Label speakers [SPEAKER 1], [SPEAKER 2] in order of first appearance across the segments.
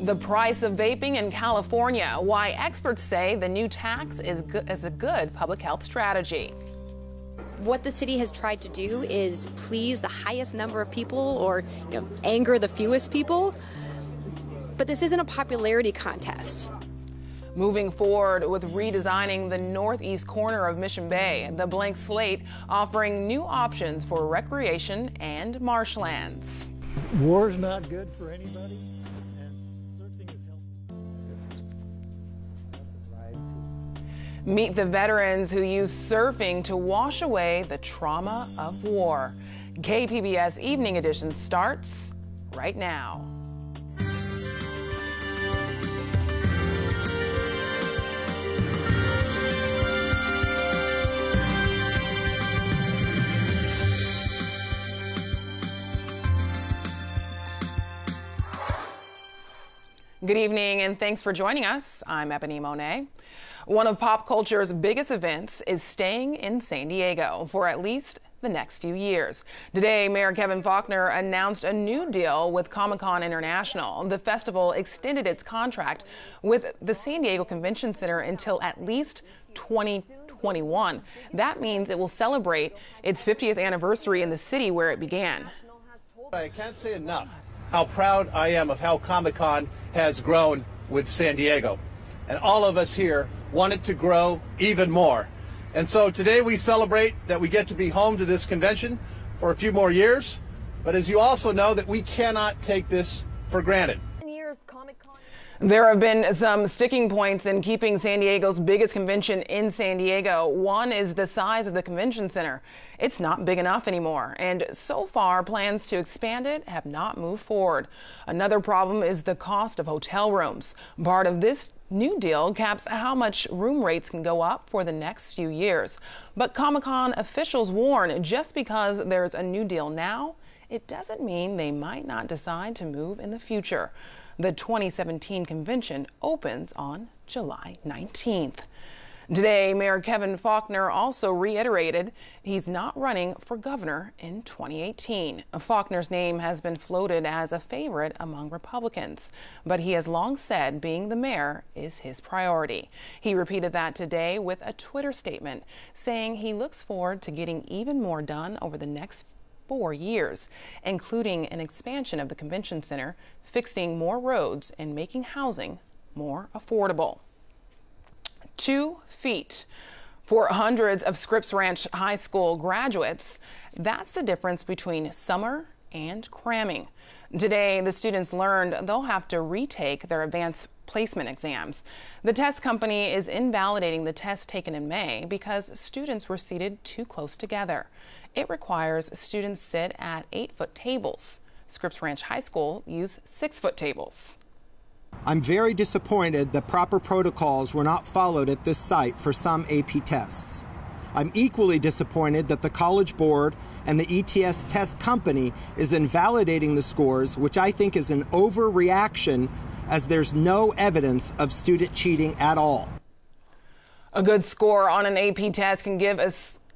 [SPEAKER 1] The price of vaping in California, why experts say the new tax is a good public health strategy.
[SPEAKER 2] What the city has tried to do is please the highest number of people or anger the fewest people. But this isn't a popularity contest.
[SPEAKER 1] Moving forward with redesigning the northeast corner of Mission Bay, the blank slate offering new options for recreation and marshlands.
[SPEAKER 3] War's not good for anybody.
[SPEAKER 1] Meet the veterans who use surfing to wash away the trauma of war. KPBS Evening Edition starts right now. Good evening and thanks for joining us. I'm Ebony Monet. One of pop culture's biggest events is staying in San Diego for at least the next few years. Today, Mayor Kevin Faulkner announced a new deal with Comic-Con International. The festival extended its contract with the San Diego Convention Center until at least 2021. That means it will celebrate its 50th anniversary in the city where it began.
[SPEAKER 4] I can't say enough how proud I am of how Comic-Con has grown with San Diego. And all of us here want it to grow even more. And so today we celebrate that we get to be home to this convention for a few more years. But as you also know, that we cannot take this for granted.
[SPEAKER 1] There have been some sticking points in keeping San Diego's biggest convention in San Diego. One is the size of the convention center. It's not big enough anymore, and so far plans to expand it have not moved forward. Another problem is the cost of hotel rooms. Part of this new deal caps how much room rates can go up for the next few years. But Comic-Con officials warn just because there's a new deal now, it doesn't mean they might not decide to move in the future. The 2017 convention opens on July 19th. Today, Mayor Kevin Faulkner also reiterated he's not running for governor in 2018. Faulkner's name has been floated as a favorite among Republicans, but he has long said being the mayor is his priority. He repeated that today with a Twitter statement, saying he looks forward to getting even more done over the next 4 years, including an expansion of the convention center, fixing more roads, and making housing more affordable. 2 feet. For hundreds of Scripps Ranch High School graduates, that's the difference between summer and cramming. Today, the students learned they'll have to retake their advanced placement exams. The test company is invalidating the test taken in May because students were seated too close together. It requires students sit at 8-foot tables. Scripps Ranch High School use 6-foot tables.
[SPEAKER 5] I'm very disappointed that proper protocols were not followed at this site for some AP tests. I'm equally disappointed that the College Board and the ETS test company is invalidating the scores, which I think is an overreaction, as there's no evidence of student cheating at all.
[SPEAKER 1] A good score on an AP test can give a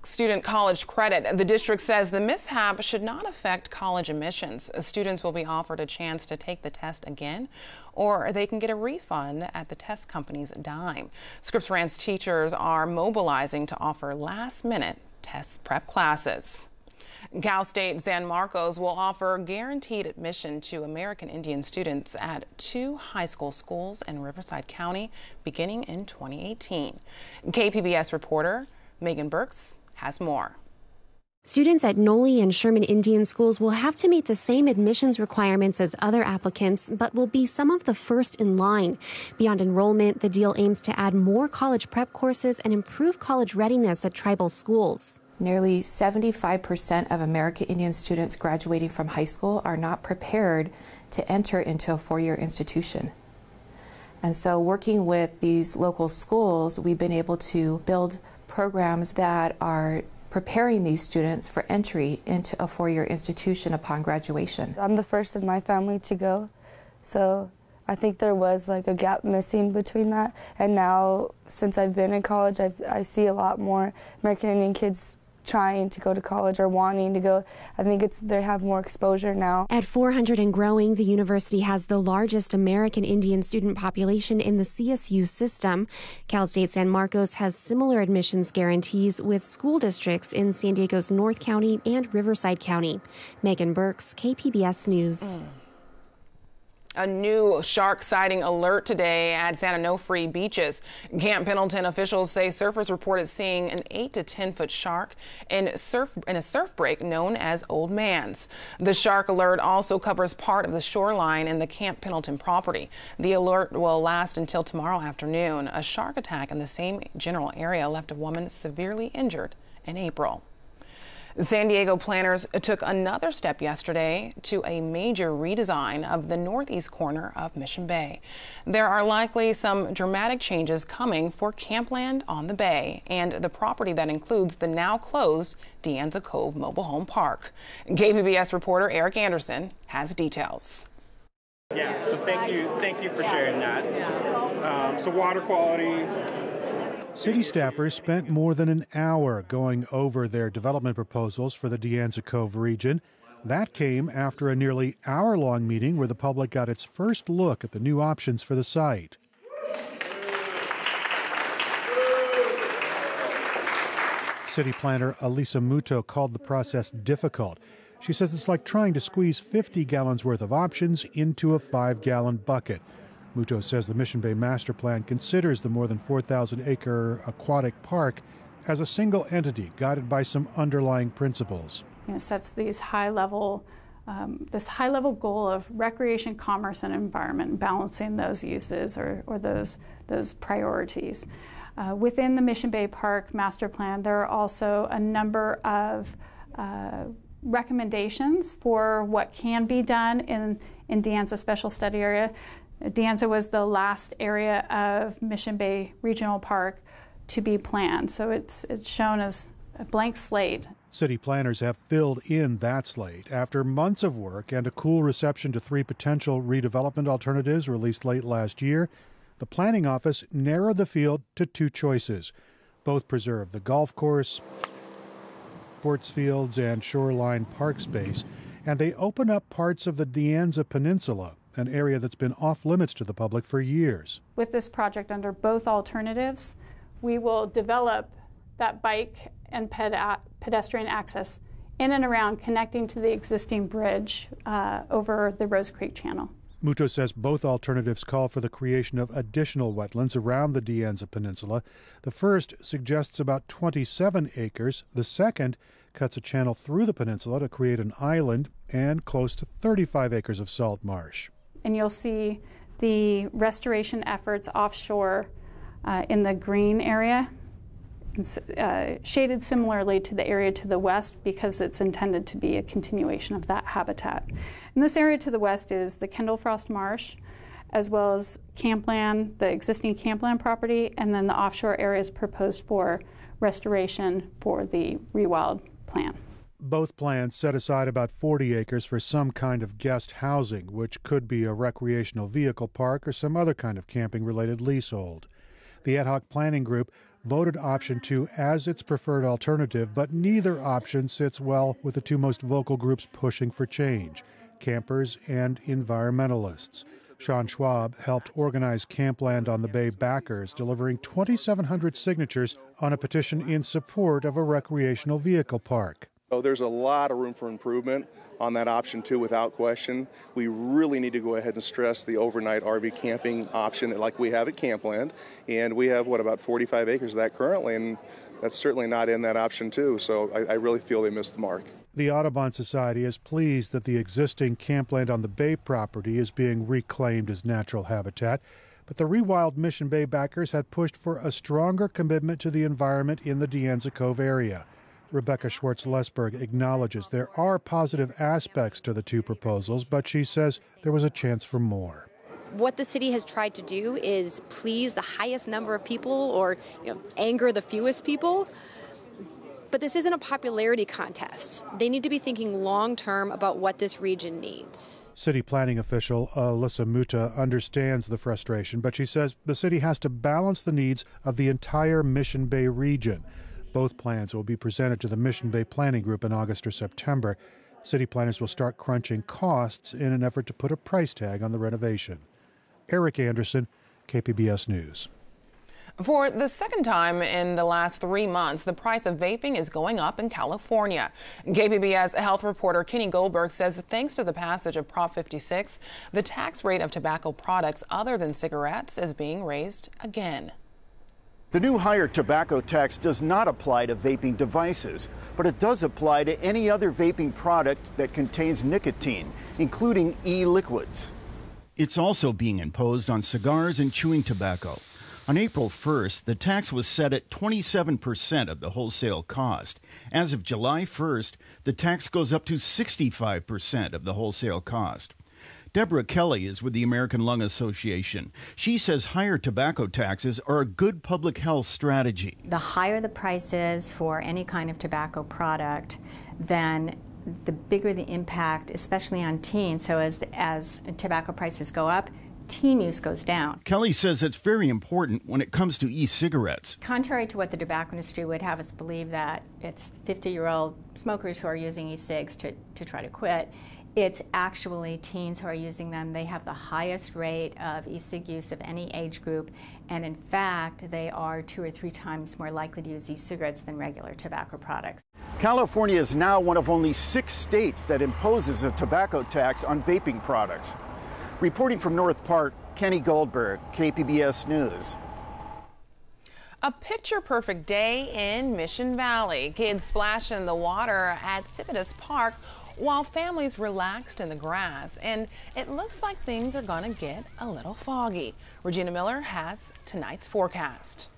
[SPEAKER 1] student college credit. The district says the mishap should not affect college admissions. Students will be offered a chance to take the test again, or they can get a refund at the test company's dime. Scripps Ranch teachers are mobilizing to offer last-minute test prep classes. Cal State San Marcos will offer guaranteed admission to American Indian students at 2 high school schools in Riverside County beginning in 2018. KPBS reporter Megan Burks has more.
[SPEAKER 6] Students at Noli and Sherman Indian schools will have to meet the same admissions requirements as other applicants, but will be some of the first in line. Beyond enrollment, the deal aims to add more college prep courses and improve college readiness at tribal schools.
[SPEAKER 7] Nearly 75% of American Indian students graduating from high school are not prepared to enter into a 4-year institution. And so working with these local schools, we've been able to build programs that are preparing these students for entry into a 4-year institution upon graduation.
[SPEAKER 8] I'm the first in my family to go, so I think there was like a gap missing between that. And now, since I've been in college, I see a lot more American Indian kids trying to go to college or wanting to go. I think they have more exposure now.
[SPEAKER 6] At 400 and growing, the university has the largest American Indian student population in the CSU system. Cal State San Marcos has similar admissions guarantees with school districts in San Diego's North County and Riverside County. Megan Burks, KPBS News.
[SPEAKER 1] A new shark sighting alert today at San Onofre beaches. Camp Pendleton officials say surfers reported seeing an 8 to 10 foot shark in a surf break known as Old Man's. The shark alert also covers part of the shoreline in the Camp Pendleton property. The alert will last until tomorrow afternoon. A shark attack in the same general area left a woman severely injured in April. San Diego planners took another step yesterday to a major redesign of the northeast corner of Mission Bay. There are likely some dramatic changes coming for campland on the bay and the property that includes the now closed Anza Cove mobile home park. KPBS reporter Eric Anderson has details.
[SPEAKER 9] Yeah, so thank you for sharing that. So water quality.
[SPEAKER 10] City staffers spent more than an hour going over their development proposals for the Anza Cove region. That came after a nearly hour-long meeting where the public got its first look at the new options for the site. City planner Elisa Muto called the process difficult. She says it's like trying to squeeze 50 gallons worth of options into a 5-gallon bucket. Muto says the Mission Bay Master Plan considers the more than 4,000-acre aquatic park as a single entity guided by some underlying principles.
[SPEAKER 11] It sets these this high-level goal of recreation, commerce, and environment, balancing those uses or those priorities. Within the Mission Bay Park Master Plan, there are also a number of recommendations for what can be done in Anza Special Study Area. Anza was the last area of Mission Bay Regional Park to be planned, so it's shown as a blank slate.
[SPEAKER 10] City planners have filled in that slate after months of work and a cool reception to 3 potential redevelopment alternatives released late last year. The planning office narrowed the field to 2 choices. Both preserve the golf course, sports fields, and shoreline park space, and they open up parts of the Anza Peninsula, an area that's been off limits to the public for years.
[SPEAKER 11] With this project under both alternatives, we will develop that bike and pedestrian access in and around, connecting to the existing bridge over the Rose Creek Channel.
[SPEAKER 10] Muto says both alternatives call for the creation of additional wetlands around the Anza Peninsula. The first suggests about 27 acres. The second cuts a channel through the peninsula to create an island and close to 35 acres of salt marsh.
[SPEAKER 11] And you'll see the restoration efforts offshore in the green area, shaded similarly to the area to the west because it's intended to be a continuation of that habitat. And this area to the west is the Kendall Frost Marsh, as well as campland, the existing campland property, and then the offshore areas proposed for restoration for the rewild plan.
[SPEAKER 10] Both plans set aside about 40 acres for some kind of guest housing, which could be a recreational vehicle park or some other kind of camping-related leasehold. The ad hoc planning group voted option 2 as its preferred alternative, but neither option sits well with the 2 most vocal groups pushing for change, campers and environmentalists. Sean Schwab helped organize Campland on the Bay backers, delivering 2,700 signatures on a petition in support of a recreational vehicle park.
[SPEAKER 12] So there's a lot of room for improvement on that option 2 without question. We really need to go ahead and stress the overnight RV camping option like we have at Campland. And we have, about 45 acres of that currently, and that's certainly not in that option 2. So I really feel they missed the mark.
[SPEAKER 10] The Audubon Society is pleased that the existing Campland on the Bay property is being reclaimed as natural habitat. But the Rewild Mission Bay backers had pushed for a stronger commitment to the environment in the Anza Cove area. Rebecca Schwartz-Lesberg acknowledges there are positive aspects to the 2 proposals, but she says there was a chance for more.
[SPEAKER 2] What the city has tried to do is please the highest number of people or anger the fewest people. But this isn't a popularity contest. They need to be thinking long-term about what this region needs.
[SPEAKER 10] City planning official Elisa Muto understands the frustration, but she says the city has to balance the needs of the entire Mission Bay region. Both plans will be presented to the Mission Bay Planning Group in August or September. City planners will start crunching costs in an effort to put a price tag on the renovation. Eric Anderson, KPBS News.
[SPEAKER 1] For the second time in the last 3 months, the price of vaping is going up in California. KPBS health reporter Kenny Goldberg says thanks to the passage of Prop 56, the tax rate of tobacco products other than cigarettes is being raised again.
[SPEAKER 13] The new higher tobacco tax does not apply to vaping devices, but it does apply to any other vaping product that contains nicotine, including e-liquids.
[SPEAKER 14] It's also being imposed on cigars and chewing tobacco. On April 1st, the tax was set at 27% of the wholesale cost. As of July 1st, the tax goes up to 65% of the wholesale cost. Deborah Kelly is with the American Lung Association. She says higher tobacco taxes are a good public health strategy.
[SPEAKER 15] The higher the price is for any kind of tobacco product, then the bigger the impact, especially on teens. So as tobacco prices go up, teen use goes down.
[SPEAKER 14] Kelly says it's very important when it comes to e-cigarettes.
[SPEAKER 15] Contrary to what the tobacco industry would have us believe, that it's 50-year-old smokers who are using e-cigs to try to quit, it's actually teens who are using them. They have the highest rate of e-cig use of any age group, and in fact, they are 2 or 3 times more likely to use e-cigarettes than regular tobacco products.
[SPEAKER 13] California is now one of only 6 states that imposes a tobacco tax on vaping products. Reporting from North Park, Kenny Goldberg, KPBS News.
[SPEAKER 1] A picture-perfect day in Mission Valley. Kids splash in the water at Civitas Park while families relaxed in the grass. And it looks like things are going to get a little foggy. Regina Miller has tonight's forecast.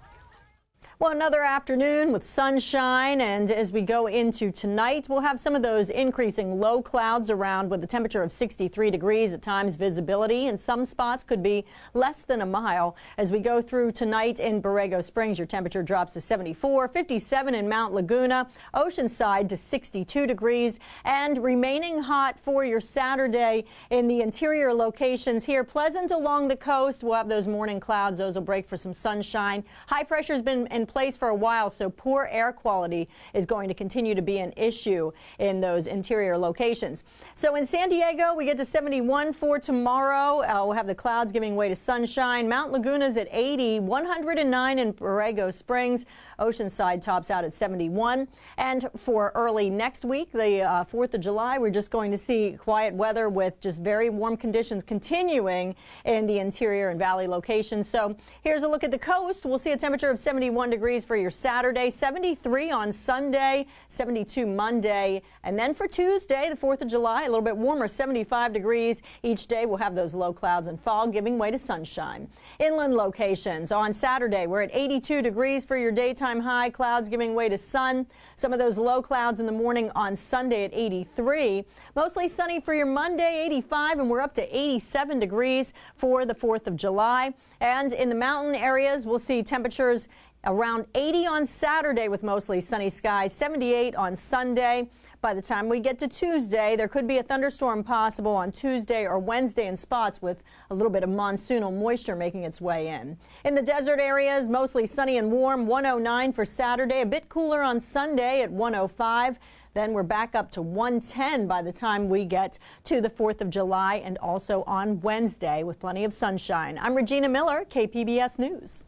[SPEAKER 16] Well, another afternoon with sunshine, and as we go into tonight, we'll have some of those increasing low clouds around with a temperature of 63 degrees. At times, visibility in some spots could be less than a mile. As we go through tonight in Borrego Springs, your temperature drops to 74, 57 in Mount Laguna, Oceanside to 62 degrees, and remaining hot for your Saturday in the interior locations here. Pleasant along the coast. We'll have those morning clouds. Those will break for some sunshine. High pressure's been in place for a while, so poor air quality is going to continue to be an issue in those interior locations. So in San Diego, we get to 71 for tomorrow. We'll have the clouds giving way to sunshine. Mount Laguna's at 80, 109 in Borrego Springs. Oceanside tops out at 71. And for early next week, the 4th of July, we're just going to see quiet weather with just very warm conditions continuing in the interior and valley locations. So here's a look at the coast. We'll see a temperature of 71 degrees for your Saturday, 73 on Sunday, 72 Monday, and then for Tuesday, the 4th of July, a little bit warmer, 75 degrees. Each day we'll have those low clouds and fog giving way to sunshine. Inland locations on Saturday, we're at 82 degrees for your daytime high, clouds giving way to sun. Some of those low clouds in the morning on Sunday at 83. Mostly sunny for your Monday, 85, and we're up to 87 degrees for the 4th of July. And in the mountain areas, we'll see temperatures around 80 on Saturday with mostly sunny skies, 78 on Sunday. By the time we get to Tuesday, there could be a thunderstorm possible on Tuesday or Wednesday in spots with a little bit of monsoonal moisture making its way in. In the desert areas, mostly sunny and warm, 109 for Saturday, a bit cooler on Sunday at 105. Then we're back up to 110 by the time we get to the 4th of July and also on Wednesday with plenty of sunshine. I'm Regina Miller, KPBS News.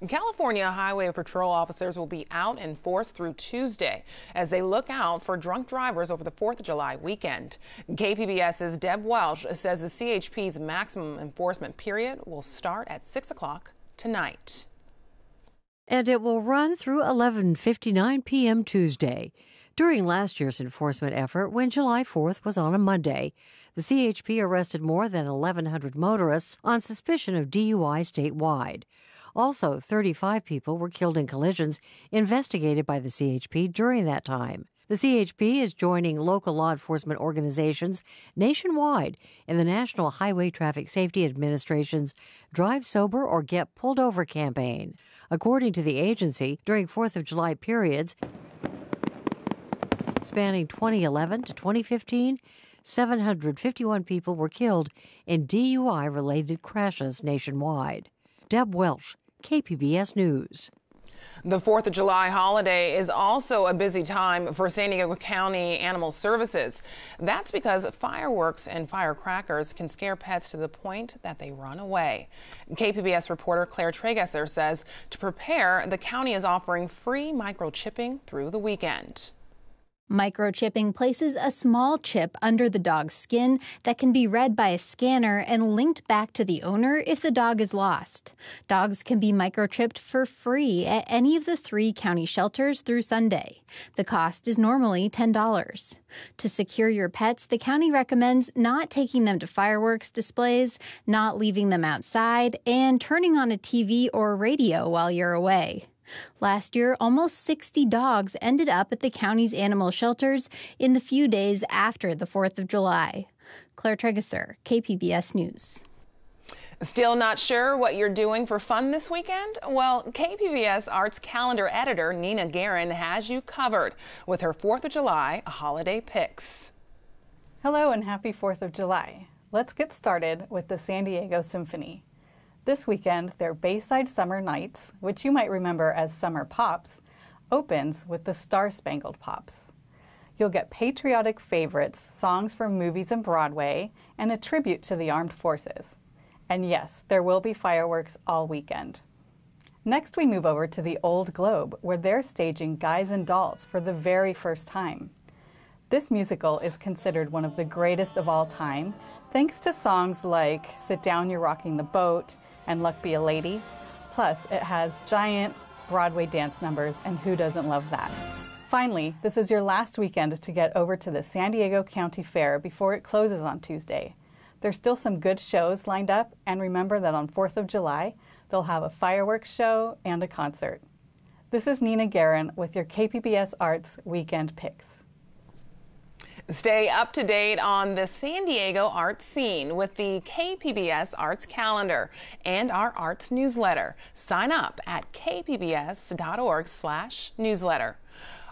[SPEAKER 1] California Highway Patrol officers will be out in force through Tuesday as they look out for drunk drivers over the 4th of July weekend. KPBS's Deb Welsh says the CHP's maximum enforcement period will start at 6 o'clock tonight.
[SPEAKER 17] And it will run through 11:59 p.m. Tuesday. During last year's enforcement effort, when July 4th was on a Monday, the CHP arrested more than 1,100 motorists on suspicion of DUI statewide. Also, 35 people were killed in collisions investigated by the CHP during that time. The CHP is joining local law enforcement organizations nationwide in the National Highway Traffic Safety Administration's Drive Sober or Get Pulled Over campaign. According to the agency, during 4th of July periods spanning 2011 to 2015, 751 people were killed in DUI-related crashes nationwide. Deb Welsh, KPBS News.
[SPEAKER 1] The 4th of July holiday is also a busy time for San Diego County Animal Services. That's because fireworks and firecrackers can scare pets to the point that they run away. KPBS reporter Claire Tragesser says to prepare, the county is offering free microchipping through the weekend.
[SPEAKER 18] Microchipping places a small chip under the dog's skin that can be read by a scanner and linked back to the owner if the dog is lost. Dogs can be microchipped for free at any of the 3 county shelters through Sunday. The cost is normally $10. To secure your pets, the county recommends not taking them to fireworks displays, not leaving them outside, and turning on a TV or radio while you're away. Last year, almost 60 dogs ended up at the county's animal shelters in the few days after the 4th of July. Claire Tragesser, KPBS News.
[SPEAKER 1] Still not sure what you're doing for fun this weekend? Well, KPBS Arts Calendar editor Nina Guerin has you covered with her 4th of July holiday picks.
[SPEAKER 19] Hello and happy 4th of July. Let's get started with the San Diego Symphony. This weekend, their Bayside Summer Nights, which you might remember as Summer Pops, opens with the Star-Spangled Pops. You'll get patriotic favorites, songs from movies and Broadway, and a tribute to the armed forces. And yes, there will be fireworks all weekend. Next, we move over to the Old Globe, where they're staging Guys and Dolls for the very first time. This musical is considered one of the greatest of all time, thanks to songs like Sit Down, You're Rocking the Boat, and Luck Be a Lady. Plus, it has giant Broadway dance numbers, and who doesn't love that? Finally, this is your last weekend to get over to the San Diego County Fair before it closes on Tuesday. There's still some good shows lined up, and remember that on 4th of July, they'll have a fireworks show and a concert. This is Nina Guerin with your KPBS Arts Weekend Picks.
[SPEAKER 1] Stay up to date on the San Diego arts scene with the KPBS Arts Calendar and our arts newsletter. Sign up at kpbs.org/newsletter.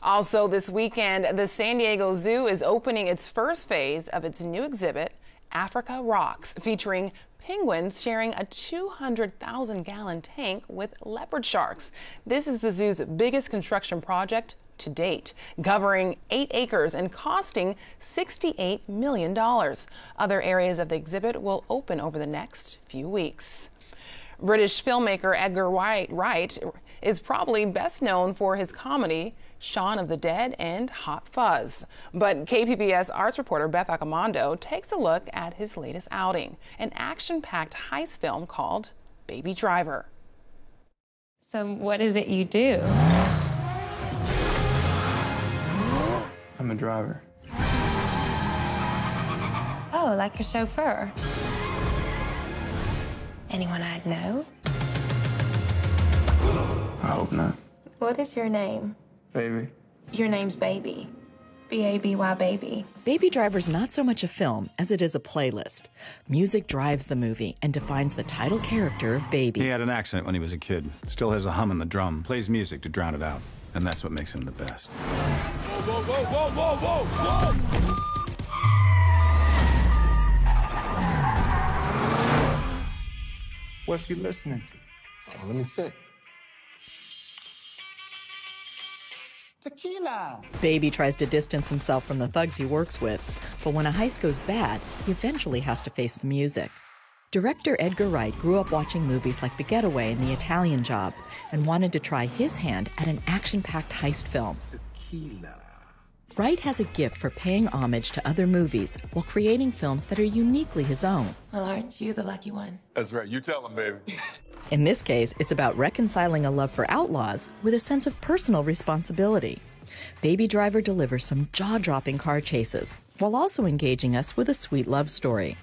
[SPEAKER 1] Also this weekend, the San Diego Zoo is opening its first phase of its new exhibit, Afrika Rocks, featuring penguins sharing a 200,000-gallon tank with leopard sharks. This is the zoo's biggest construction project to date, covering 8 acres and costing $68 million. Other areas of the exhibit will open over the next few weeks. British filmmaker Edgar Wright is probably best known for his comedy Shaun of the Dead and Hot Fuzz. But KPBS arts reporter Beth Accomando takes a look at his latest outing, an action-packed heist film called Baby Driver.
[SPEAKER 20] So what is it you do?
[SPEAKER 21] I'm a driver.
[SPEAKER 20] Oh, like a chauffeur. Anyone I'd know?
[SPEAKER 21] I hope not.
[SPEAKER 20] What is your name?
[SPEAKER 21] Baby.
[SPEAKER 20] Your name's Baby. B-A-B-Y, Baby.
[SPEAKER 22] Baby Driver's not so much a film as it is a playlist. Music drives the movie and defines the title character of Baby.
[SPEAKER 23] He had an accident when he was a kid. Still has a hum in the drum. Plays music to drown it out. And that's what makes him the best.
[SPEAKER 24] Whoa, whoa, whoa, whoa, whoa, whoa!
[SPEAKER 21] What's you listening to? Oh, let me check. Tequila!
[SPEAKER 22] Baby tries to distance himself from the thugs he works with, but when a heist goes bad, he eventually has to face the music. Director Edgar Wright grew up watching movies like The Getaway and The Italian Job and wanted to try his hand at an action-packed heist film.
[SPEAKER 21] Tequila.
[SPEAKER 22] Wright has a gift for paying homage to other movies while creating films that are uniquely his own.
[SPEAKER 20] Well, aren't you the lucky one?
[SPEAKER 21] That's right. You tell him, baby.
[SPEAKER 22] In this case, it's about reconciling a love for outlaws with a sense of personal responsibility. Baby Driver delivers some jaw-dropping car chases while also engaging us with a sweet love story.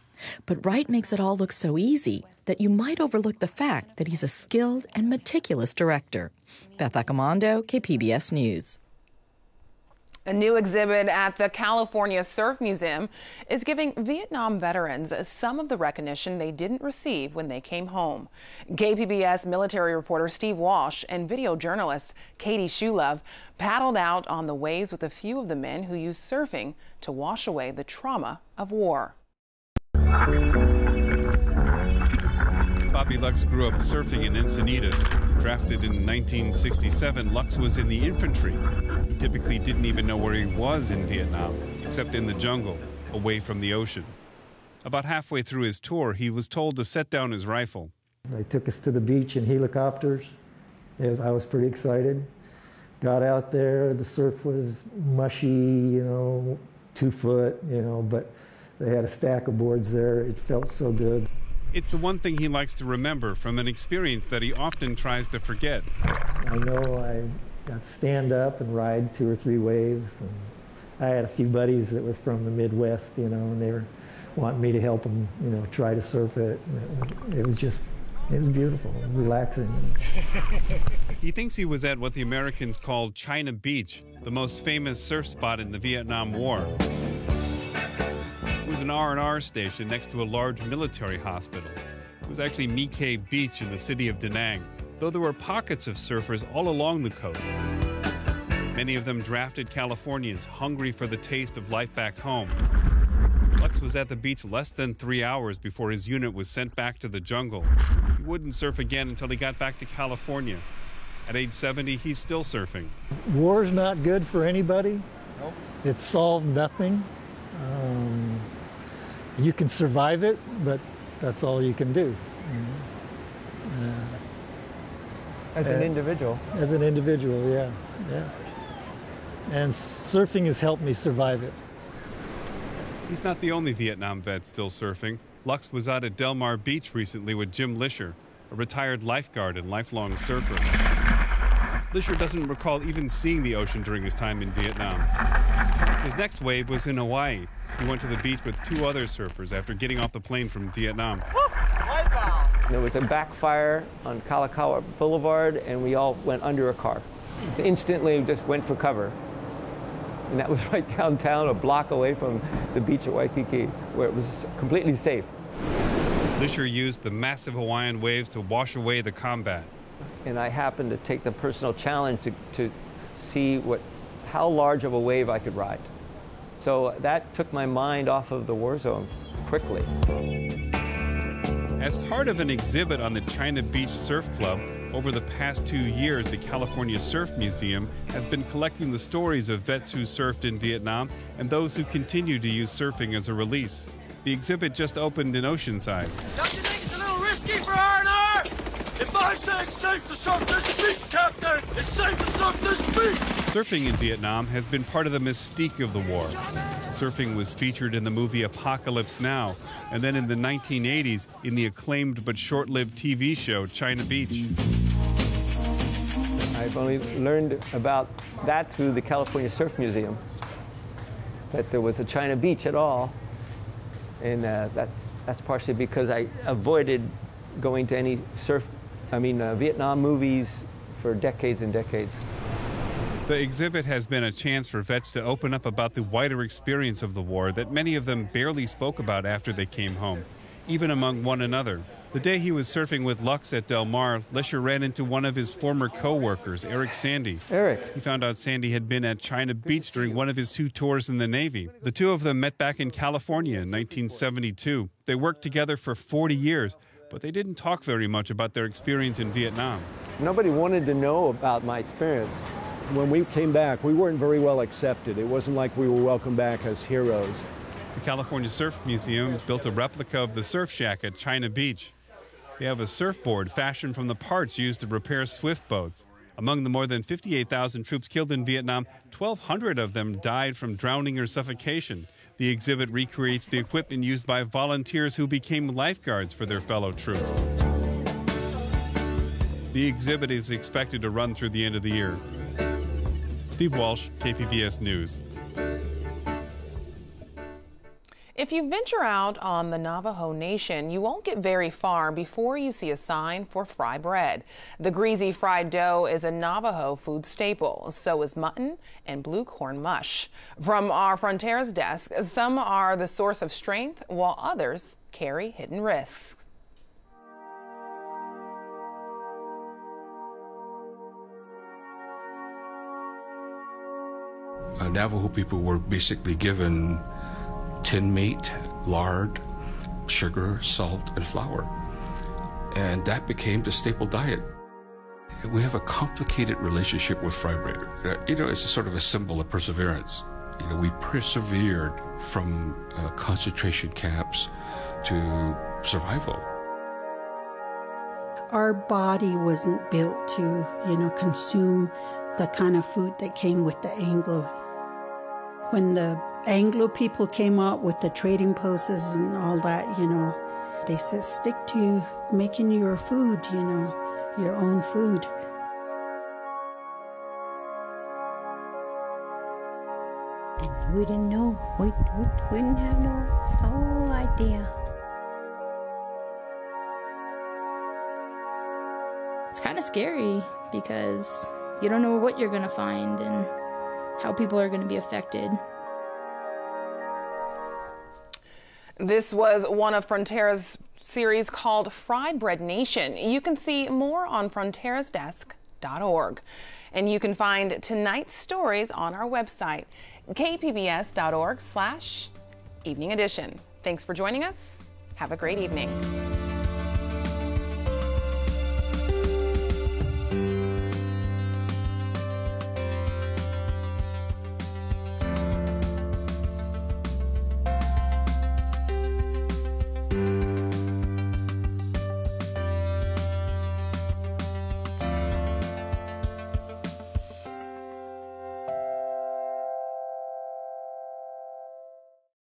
[SPEAKER 22] But Wright makes it all look so easy that you might overlook the fact that he's a skilled and meticulous director. Beth Accomando, KPBS News.
[SPEAKER 1] A new exhibit at the California Surf Museum is giving Vietnam veterans some of the recognition they didn't receive when they came home. KPBS military reporter Steve Walsh and video journalist Katie Shulove paddled out on the waves with a few of the men who used surfing to wash away the trauma of war.
[SPEAKER 3] Bobby Lux grew up surfing in Encinitas. Drafted in 1967, Lux was in the infantry. He typically didn't even know where he was in Vietnam, except in the jungle, away from the ocean. About halfway through his tour, he was told to set down his rifle.
[SPEAKER 4] They took us to the beach in helicopters. I was pretty excited. Got out there, the surf was mushy, 2 foot, but they had a stack of boards there. It felt so good.
[SPEAKER 3] It's the one thing he likes to remember from an experience that he often tries to forget.
[SPEAKER 4] I know I got to stand up and ride 2 or 3 waves. And I had a few buddies that were from the Midwest, and they were wanting me to help them, try to surf it. It was beautiful and relaxing.
[SPEAKER 3] He thinks he was at what the Americans called China Beach, the most famous surf spot in the Vietnam War. It was an R&R station next to a large military hospital. It was actually My Cay Beach in the city of Da Nang, though there were pockets of surfers all along the coast. Many of them drafted Californians hungry for the taste of life back home. Lux was at the beach less than 3 hours before his unit was sent back to the jungle. He wouldn't surf again until he got back to California. At age 70, he's still surfing.
[SPEAKER 4] War's not good for anybody.
[SPEAKER 3] Nope.
[SPEAKER 4] It solved nothing. You can survive it, but that's all you can do.
[SPEAKER 5] As an individual?
[SPEAKER 4] As an individual, yeah. And surfing has helped me survive it.
[SPEAKER 3] He's not the only Vietnam vet still surfing. Lux was out at Del Mar Beach recently with Jim Lisher, a retired lifeguard and lifelong surfer. Lisher doesn't recall even seeing the ocean during his time in Vietnam. His next wave was in Hawaii. He went to the beach with 2 other surfers after getting off the plane from Vietnam.
[SPEAKER 5] There was a backfire on Kalakaua Boulevard, and we all went under a car. Instantly just went for cover. And that was right downtown, a block away from the beach at Waikiki, where it was completely safe.
[SPEAKER 3] Lisher used the massive Hawaiian waves to wash away the combat.
[SPEAKER 5] And I happened to take the personal challenge to see how large of a wave I could ride. So that took my mind off of the war zone quickly.
[SPEAKER 3] As part of an exhibit on the China Beach Surf Club, over the past 2 years, the California Surf Museum has been collecting the stories of vets who surfed in Vietnam and those who continue to use surfing as a release. The exhibit just opened in Oceanside.
[SPEAKER 24] Don't you think it's a little risky for R&R? If I say it's safe to surf this beach, Captain, it's safe to surf this beach!
[SPEAKER 3] Surfing in Vietnam has been part of the mystique of the war. Surfing was featured in the movie Apocalypse Now, and then in the 1980s in the acclaimed but short-lived TV show China Beach.
[SPEAKER 5] I've only learned about that through the California Surf Museum, that there was a China Beach at all, and that's partially because I avoided going to any Vietnam movies for decades and decades.
[SPEAKER 3] The exhibit has been a chance for vets to open up about the wider experience of the war that many of them barely spoke about after they came home, even among one another. The day he was surfing with Lux at Del Mar, Lisher ran into one of his former co-workers, Eric Sandy.
[SPEAKER 5] Eric.
[SPEAKER 3] He found out Sandy had been at China Beach during one of his 2 tours in the Navy. The 2 of them met back in California in 1972. They worked together for 40 years, but they didn't talk very much about their experience in Vietnam.
[SPEAKER 5] Nobody wanted to know about my experience.
[SPEAKER 7] When we came back, we weren't very well accepted. It wasn't like we were welcomed back as heroes.
[SPEAKER 3] The California Surf Museum built a replica of the Surf Shack at China Beach. They have a surfboard fashioned from the parts used to repair swift boats. Among the more than 58,000 troops killed in Vietnam, 1,200 of them died from drowning or suffocation. The exhibit recreates the equipment used by volunteers who became lifeguards for their fellow troops. The exhibit is expected to run through the end of the year. Steve Walsh, KPBS News.
[SPEAKER 1] If you venture out on the Navajo Nation, you won't get very far before you see a sign for fry bread. The greasy fried dough is a Navajo food staple. So is mutton and blue corn mush. From our Frontiers desk, some are the source of strength, while others carry hidden risks.
[SPEAKER 21] Navajo people were basically given tinned meat, lard, sugar, salt, and flour. and that became the staple diet. We have a complicated relationship with fry bread. It's a sort of a symbol of perseverance. We persevered from concentration camps to survival.
[SPEAKER 6] Our body wasn't built to, consume the kind of food that came with the Anglo. When the Anglo people came out with the trading posts and all that, they said, stick to making your food, your own food.
[SPEAKER 8] And we didn't know. We didn't have no idea.
[SPEAKER 9] It's kind of scary because you don't know what you're going to find and how people are going to be affected.
[SPEAKER 1] This was one of Frontera's series called Fried Bread Nation. You can see more on fronterasdesk.org. And you can find tonight's stories on our website, kpbs.org/evening edition. Thanks for joining us. Have a great evening.